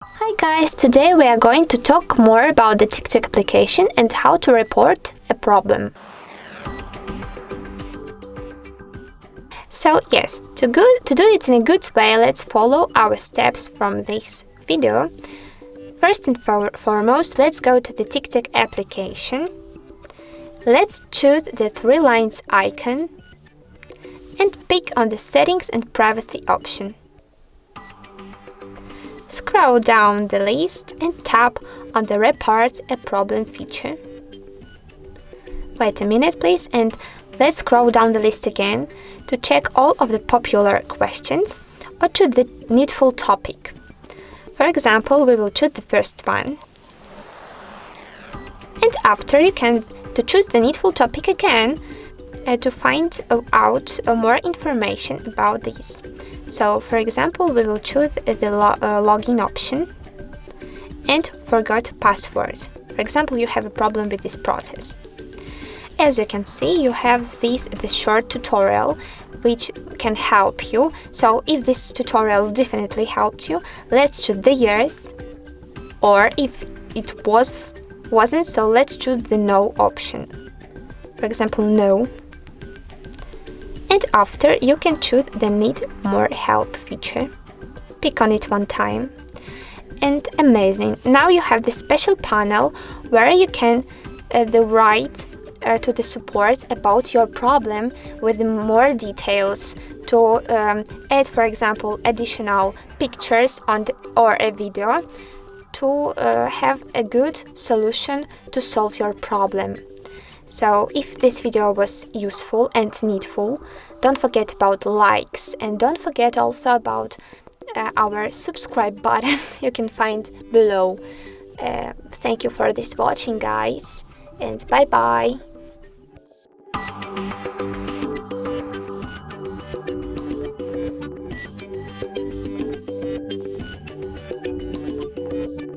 Hi guys, today we are going to talk more about the TikTok application and how to report a problem. So yes, to do it in a good way, let's follow our steps from this video. First and foremost, let's go to the TikTok application. Let's choose the 3 lines icon and pick on the settings and privacy option. Scroll down the list and tap on the Report a Problem feature. Wait a minute please, and let's scroll down the list again to check all of the popular questions or choose the needful topic. For example, we will choose the first one. And after you can choose the needful topic again to find out more information about this. So, for example, we will choose the login option and forgot password. For example, you have a problem with this process. As you can see, you have this short tutorial which can help you. So, if this tutorial definitely helped you, let's choose the yes, or if it wasn't, so let's choose the no option. For example, no. And after, you can choose the Need More Help feature. Pick on it one time. And amazing! Now you have this special panel where you can write to the support about your problem with more details to add, for example, additional pictures or a video to have a good solution to solve your problem. So if this video was useful and needful, don't forget about likes and don't forget also about our subscribe button you can find below. Thank you for this watching, guys, and bye bye.